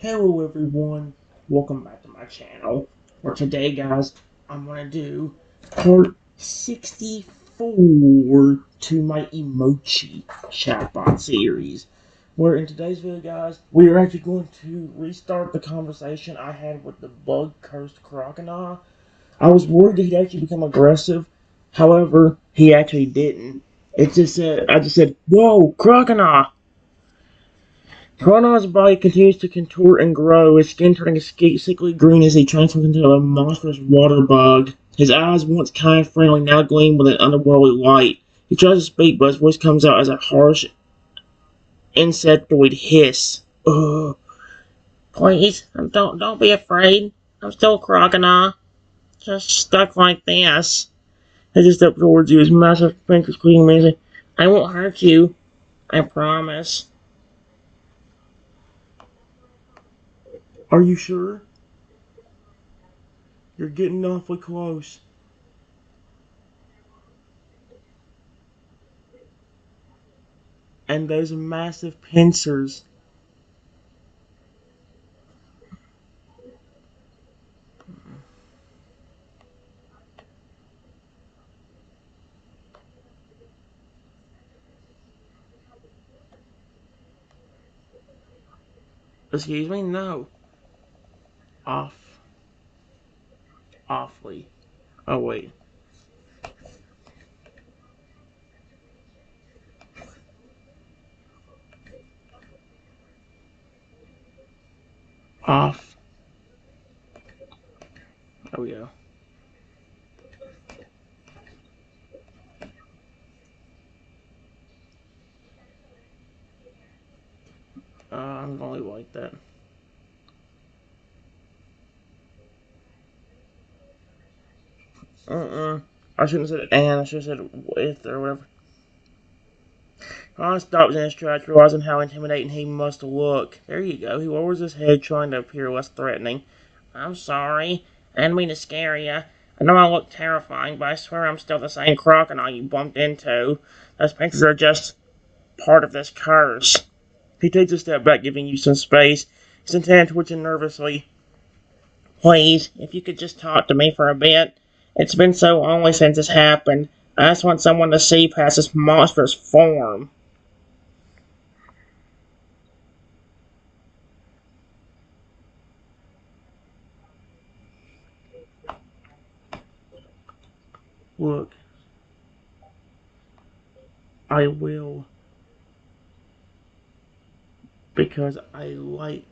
Hello everyone, welcome back to my channel, where today guys, I'm going to do part 64 to my Emochi Chatbot series, where in today's video guys, we are actually going to restart the conversation I had with the bug-cursed Croconaw. I was worried that he'd actually become aggressive, however, he actually didn't. I just said, "Whoa, Croconaw!" Cronon's body continues to contort and grow, his skin turning a sickly green as he transforms into a monstrous water bug. His eyes, once kind friendly, now gleam with an underworldly light. He tries to speak, but his voice comes out as a harsh, insectoid hiss. Ugh. Please, don't be afraid. I'm still a crocodile. Just stuck like this. As he steps towards you, his massive fingers cleaning me. I won't hurt you. I promise. Are you sure? You're getting awfully close. And those massive pincers. Excuse me? No. Off. Awfully. Oh, wait. Off. There we go. I'm gonna leave it like that. I shouldn't have said and. I should have said with or whatever. I stopped in his tracks, realizing how intimidating he must look. There you go. He lowers his head, trying to appear less threatening. I'm sorry. I didn't mean to scare you. I know I look terrifying, but I swear I'm still the same crocodile you bumped into. Those pictures are just part of this curse. He takes a step back, giving you some space. His antenna twitching nervously. Please, if you could just talk to me for a bit. It's been so long since this happened. I just want someone to see past this monstrous form. Look, I will. Because I like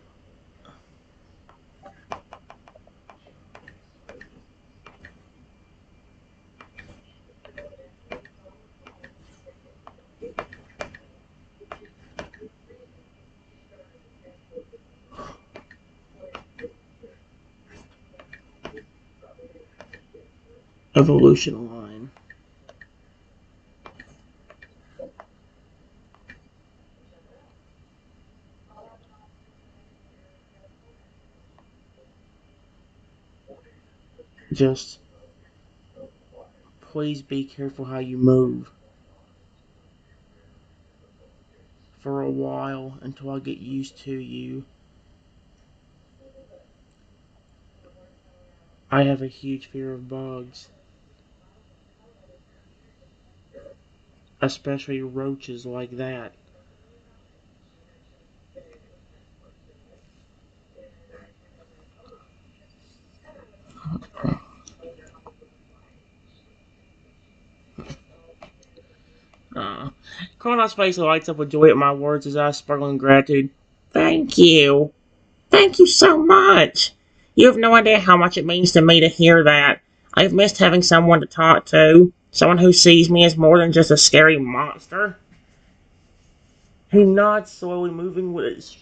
evolution line. Just please be careful how you move. For a while until I get used to you. I have a huge fear of bugs. Especially roaches like that. Cronon's face lights up with joy at my words as I sparkle in gratitude. Thank you. Thank you so much. You have no idea how much it means to me to hear that. I've missed having someone to talk to. Someone who sees me as more than just a scary monster. He nods slowly, moving with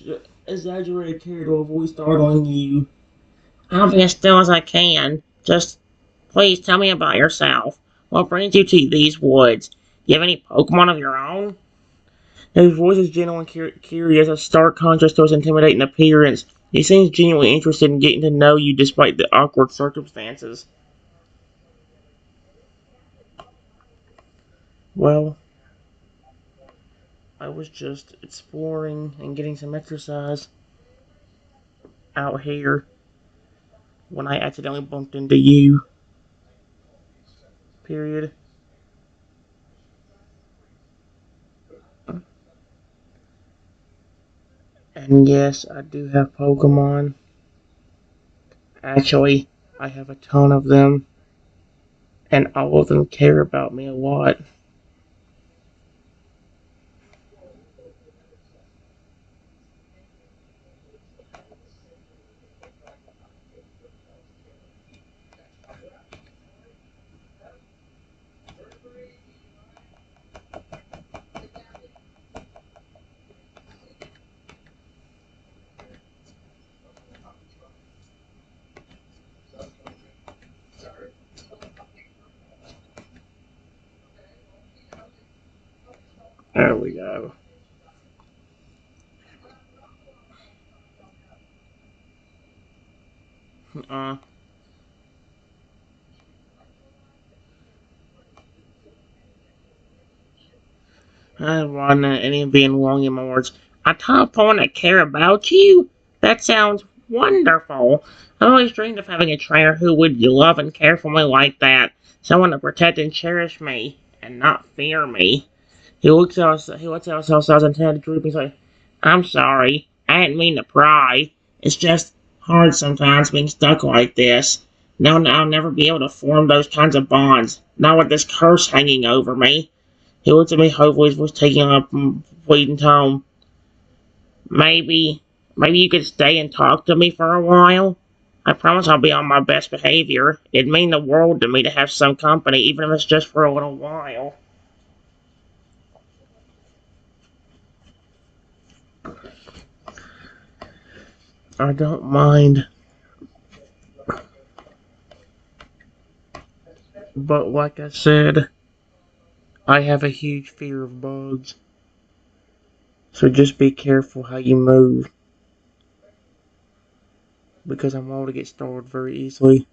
exaggerated care to avoid startling you. I'll be as still as I can. Just please tell me about yourself. What brings you to these woods? Do you have any Pokemon of your own? His voice is gentle and curious, a stark contrast to his intimidating appearance. He seems genuinely interested in getting to know you despite the awkward circumstances. Well, I was just exploring and getting some exercise. out here when I accidentally bumped into you. Period. And yes, I do have Pokemon. Actually, I have a ton of them, and all of them care about me a lot. There we go. Uh, I don't want any being wrong in my words. A top one that care about you? That sounds wonderful. I always dreamed of having a trainer who would love and care for me like that. Someone to protect and cherish me, and not fear me. He looks at us outside and turned to droop. He's like, I'm sorry. I didn't mean to pry. It's just hard sometimes being stuck like this. Now I'll never be able to form those kinds of bonds. Not with this curse hanging over me. He looked at me hopefully his voice taking up pleading tone. Maybe, maybe you could stay and talk to me for a while? I promise I'll be on my best behavior. It'd mean the world to me to have some company, even if it's just for a little while. I don't mind. But like I said, I have a huge fear of bugs. So just be careful how you move. Because I'm able to get startled very easily.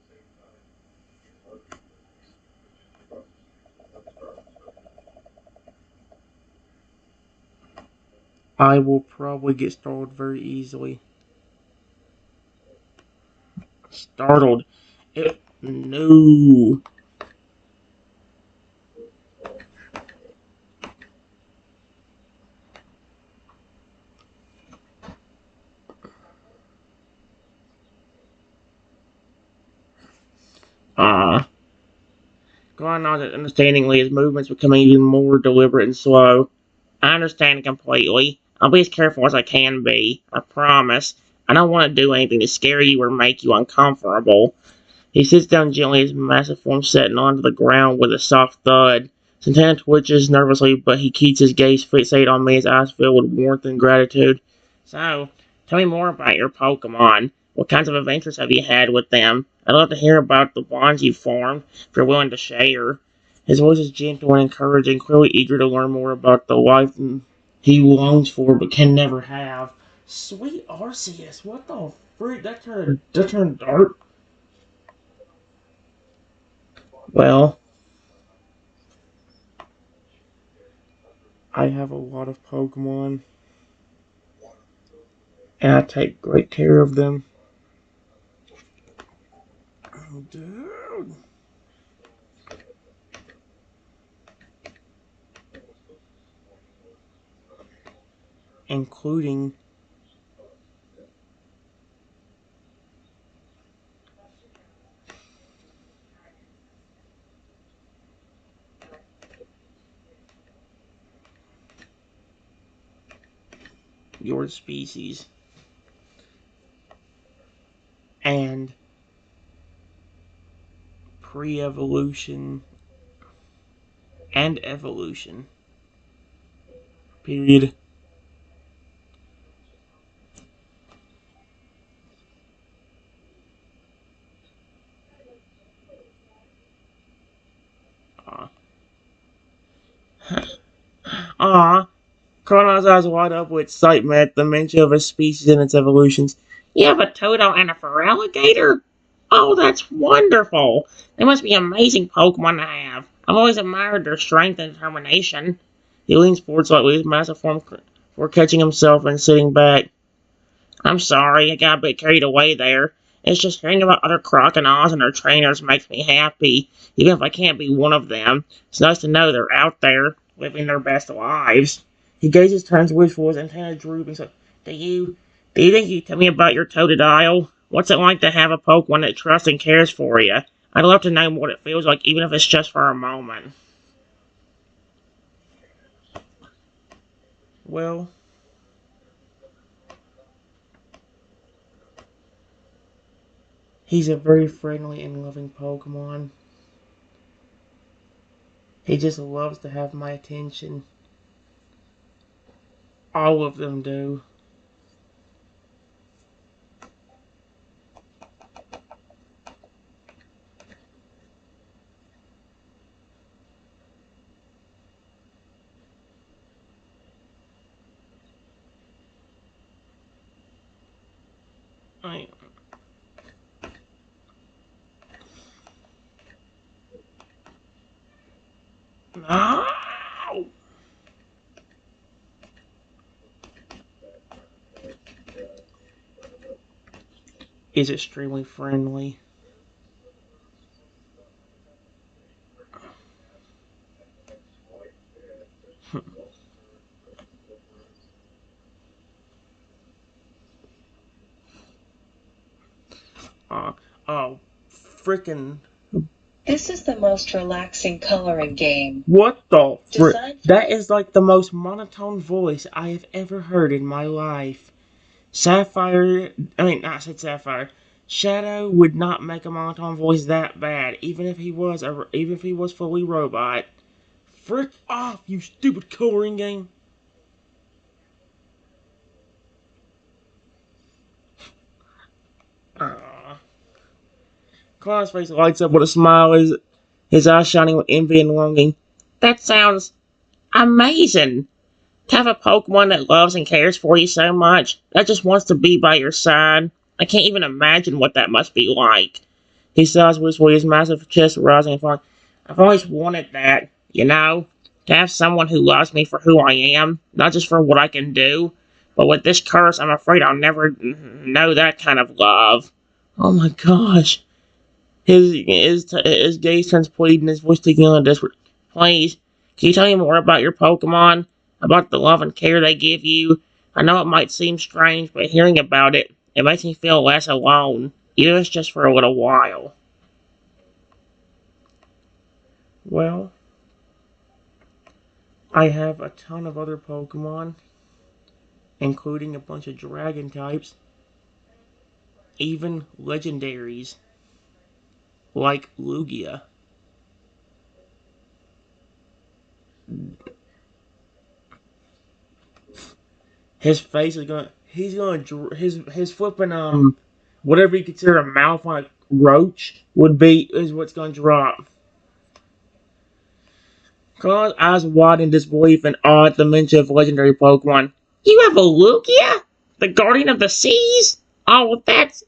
I will probably get startled very easily. Startled. No. Going on understandingly, his movements becoming even more deliberate and slow. I understand completely. I'll be as careful as I can be. I promise. I don't want to do anything to scare you or make you uncomfortable. He sits down gently, his massive form setting onto the ground with a soft thud. Santana twitches nervously, but he keeps his gaze fixated on me, his eyes filled with warmth and gratitude. So, tell me more about your Pokemon. What kinds of adventures have you had with them? I'd love to hear about the bonds you've formed, if you're willing to share. His voice is gentle and encouraging, clearly eager to learn more about the life he longs for but can never have. Sweet Arceus, what the freak? That turned dark. Well, I have a lot of Pokemon, and I take great care of them. Oh, dude. Including your species and pre-evolution and evolution. Period. Aw. Aw. Croconaw's eyes wide up with excitement at the mention of a species and its evolutions. You have a Toto and a Feraligatr? Oh, that's wonderful. They must be amazing Pokemon to have. I've always admired their strength and determination. He leans forward slightly, his massive form for catching himself and sitting back. I'm sorry, I got a bit carried away there. It's just hearing about other Croconaws and their trainers makes me happy, even if I can't be one of them. It's nice to know they're out there, living their best lives. He gazes, turns wishful, his antenna drooping. So, do you think you can tell me about your Totodile? What's it like to have a Pokemon that trusts and cares for you? I'd love to know what it feels like, even if it's just for a moment. Well, he's a very friendly and loving Pokemon. He just loves to have my attention. All of them do. I, no! Is extremely friendly. uh, oh, frickin'. This is the most relaxing coloring game. What the frick? That is like the most monotone voice I have ever heard in my life. Sapphire, I mean, not said Sapphire. Shadow would not make a monotone voice that bad, even if he was fully robot. Frick off, you stupid coloring game! Clown's face lights up with a smile, his eyes shining with envy and longing. That sounds amazing! To have a Pokemon that loves and cares for you so much, that just wants to be by your side. I can't even imagine what that must be like. He sighs wistfully, his massive chest rising and falling. I've always wanted that, you know? To have someone who loves me for who I am, not just for what I can do. But with this curse, I'm afraid I'll never know that kind of love. Oh my gosh. His gaze turns pleading, his voice taking on desperate. Please, can you tell me more about your Pokemon? About the love and care they give you? I know it might seem strange, but hearing about it, it makes me feel less alone, even if it's just for a little while. Well, I have a ton of other Pokemon, including a bunch of dragon types, even legendaries, like Lugia. His face is gonna. He's gonna. His flipping whatever you consider a mouth on a roach is what's gonna drop. Carl's eyes widen in disbelief and awe at the mention of legendary Pokemon. You have a Lugia, the Guardian of the Seas. Oh, that's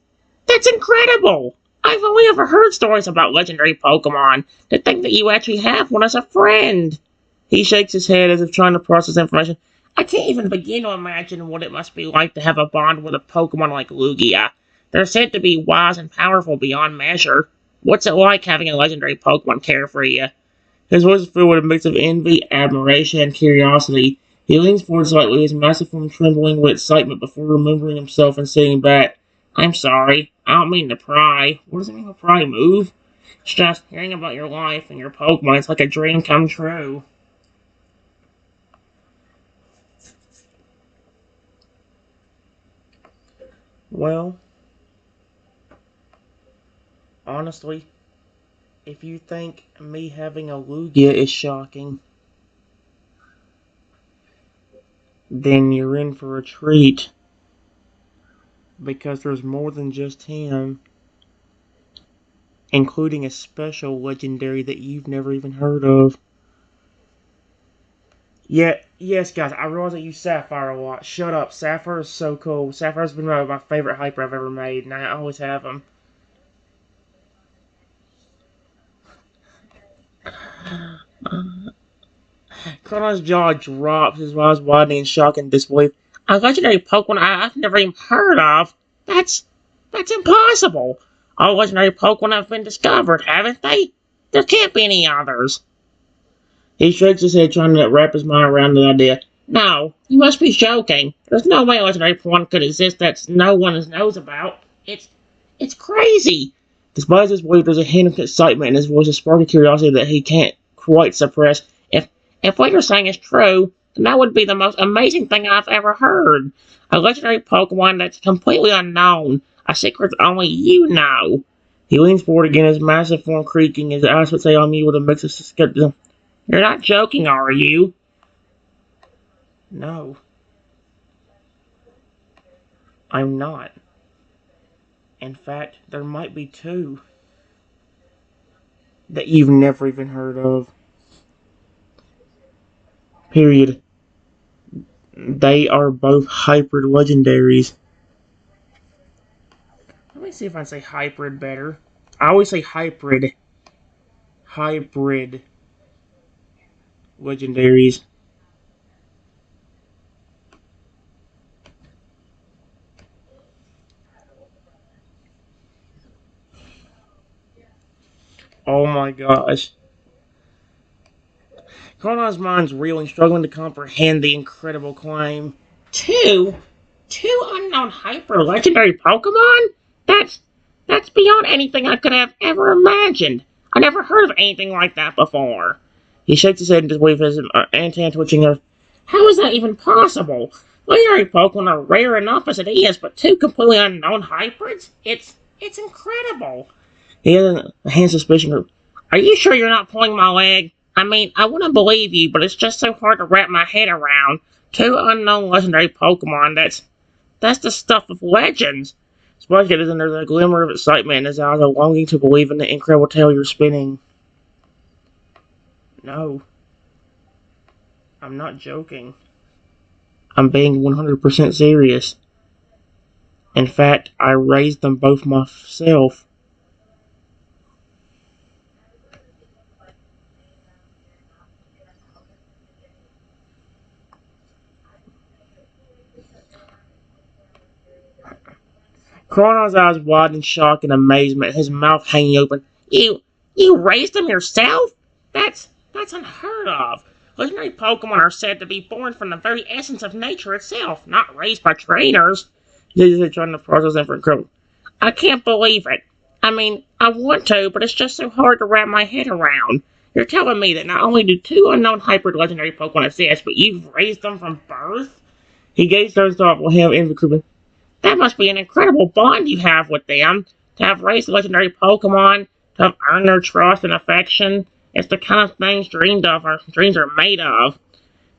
incredible. I've only ever heard stories about legendary Pokemon. To think that you actually have one as a friend. He shakes his head as if trying to process information. I can't even begin to imagine what it must be like to have a bond with a Pokemon like Lugia. They're said to be wise and powerful beyond measure. What's it like having a legendary Pokemon care for you? His voice is filled with a mix of envy, admiration, and curiosity. He leans forward slightly, his massive form trembling with excitement before remembering himself and saying back, I'm sorry, I don't mean to pry. What does it mean to pry? Move? It's just hearing about your life and your Pokemon. It's like a dream come true. Well, honestly, if you think me having a Lugia is shocking, then you're in for a treat. Because there's more than just him, including a special legendary that you've never even heard of. Yeah, yes, guys, I realize I use Sapphire a lot. Shut up, Sapphire is so cool. Sapphire's been my favorite hyper I've ever made, and I always have them. Chrono's jaw drops, his eyes widening in shock and disbelief. A legendary Pokemon I've never even heard of? That's that's impossible. All legendary Pokemon have been discovered, haven't they? There can't be any others. He shakes his head, trying to wrap his mind around the idea. No, you must be joking. There's no way a legendary Pokemon could exist that no one knows about. It's crazy. Despite his belief, there's a hint of excitement in his voice, a spark of curiosity that he can't quite suppress. If what you're saying is true, then that would be the most amazing thing I've ever heard. A legendary Pokemon that's completely unknown, a secret only you know. He leans forward again, his massive form creaking, his eyes would say on me with a mix of skepticism. You're not joking, are you? No, I'm not. In fact, there might be two that you've never even heard of. Period. They are both hybrid legendaries. Let me see if I can say hybrid better. I always say hybrid. Hybrid legendaries. Oh my gosh. Croconaw's mind's reeling, struggling to comprehend the incredible claim. Two? Two unknown hyper legendary Pokemon? That's that's beyond anything I could have ever imagined. I never heard of anything like that before. He shakes his head and just waves his antenna twitching. How is that even possible? Legendary Pokemon are rare enough as it is, but two completely unknown hybrids? It's incredible. He has a hand suspicion. Are you sure you're not pulling my leg? I mean, I want to believe you, but it's just so hard to wrap my head around. Two unknown legendary Pokemon, that's the stuff of legends. Sponge is under the glimmer of excitement in his eyes, a longing to believe in the incredible tale you're spinning. No, I'm not joking. I'm being 100% serious. In fact, I raised them both myself. Cronon's eyes wide in shock and amazement, his mouth hanging open. You raised them yourself? That's unheard of. Legendary Pokemon are said to be born from the very essence of nature itself, not raised by trainers. He's trying to process information. I can't believe it. I mean, I want to, but it's just so hard to wrap my head around. You're telling me that not only do two unknown hybrid legendary Pokemon exist, but you've raised them from birth? He gazed those thoughtful him in the that must be an incredible bond you have with them. To have raised legendary Pokemon, to have earned their trust and affection. It's the kind of things dreamed of or dreams are made of.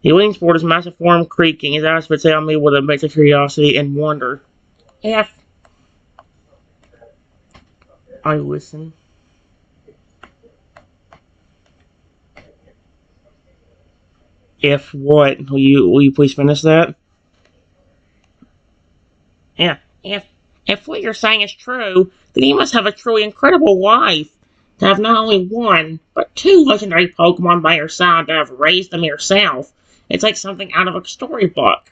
He leans forward, his massive form creaking, his eyes fixate on me with a mix of curiosity and wonder. If I listen, if what? Will you please finish that? Yeah, if what you're saying is true, then you must have a truly incredible life. To have not only one, but two legendary Pokemon by your side, to have raised them yourself. It's like something out of a storybook.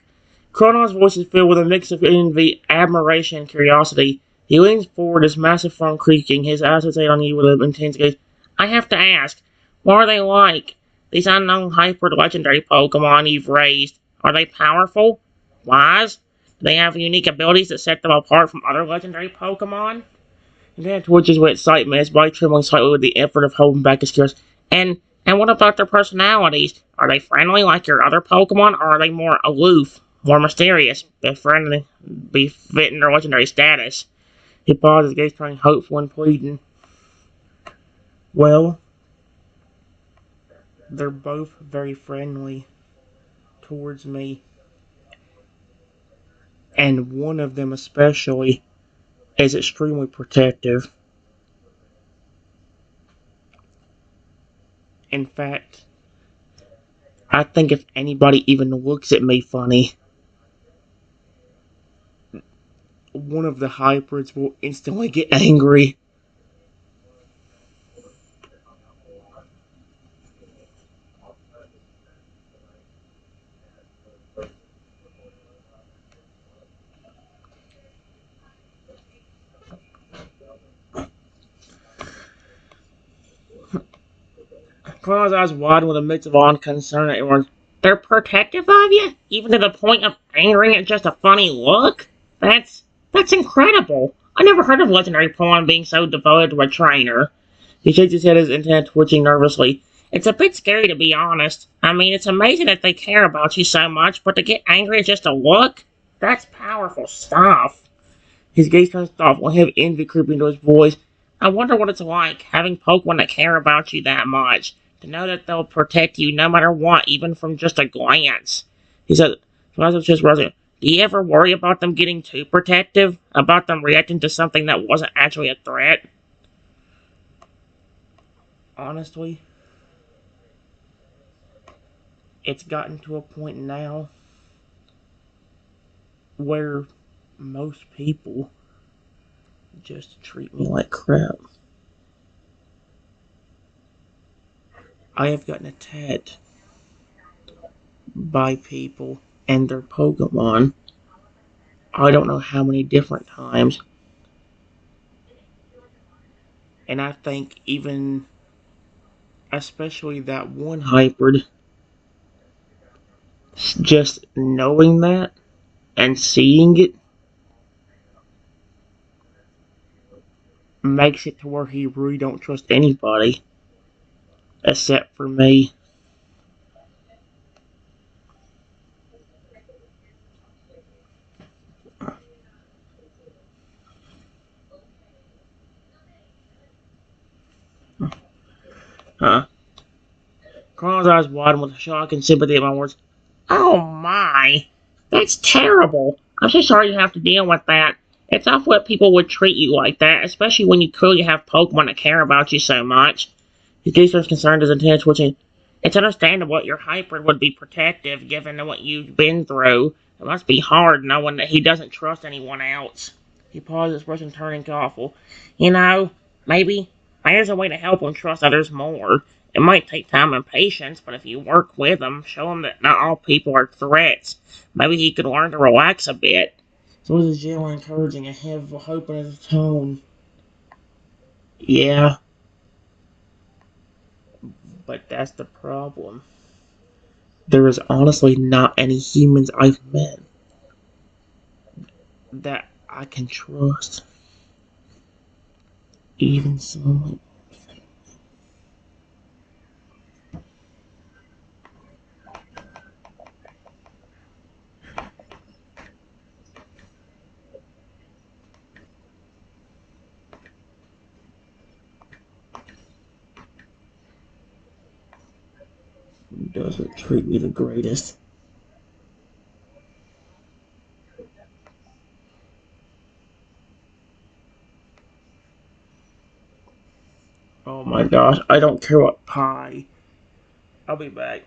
Croconaw's voice is filled with a mix of envy, admiration, and curiosity. He leans forward, his massive form creaking, his eyes fixate on you with an intense gaze. I have to ask, what are they like? These unknown hyper legendary Pokemon you've raised, are they powerful? Wise? Do they have unique abilities that set them apart from other legendary Pokemon? His hand twitches with excitement, his body trembling slightly with the effort of holding back his tears. And what about their personalities? Are they friendly like your other Pokemon, or are they more aloof, more mysterious, befitting their legendary status? He paused, his gaze turning hopeful and pleading. Well, they're both very friendly towards me, and one of them especially is extremely protective. In fact, I think if anybody even looks at me funny, one of the hybrids will instantly get angry. Crown's eyes widen with a mix of awe and concern at everyone. They're protective of you? Even to the point of angering at just a funny look? That's incredible. I never heard of legendary Pokemon being so devoted to a trainer. He shakes his head, his antenna twitching nervously. It's a bit scary, to be honest. I mean, it's amazing that they care about you so much, but to get angry at just a look? That's powerful stuff. His gaze turns thoughtful and have envy creeping into his voice. I wonder what it's like, having Pokemon that care about you that much. To know that they'll protect you no matter what, even from just a glance. He said, just rising. Do you ever worry about them getting too protective? About them reacting to something that wasn't actually a threat? Honestly, it's gotten to a point now where most people just treat me like crap. I have gotten attacked by people and their Pokemon. I don't know how many different times. And I think even, especially that one hybrid, just knowing that and seeing it makes it to where he really don't trust anybody except for me. Huh? Carl's eyes widen with shock and sympathy at my words. Oh my! That's terrible! I'm so sorry you have to deal with that. It's awful that people would treat you like that, especially when you clearly have Pokemon that care about you so much. His gaze turns concerned as intense, twitching. It's understandable your hybrid would be protective given what you've been through. It must be hard knowing that he doesn't trust anyone else. He paused, expression turning thoughtful. You know, maybe there's a way to help him trust others more. It might take time and patience, but if you work with him, show him that not all people are threats, maybe he could learn to relax a bit. So it was gentle, encouraging, and have hope in his tone. Yeah, but that's the problem. There is honestly not any humans I've met that I can trust. Even someone who doesn't treat me the greatest. Oh my gosh, I don't care what pie. I'll be back.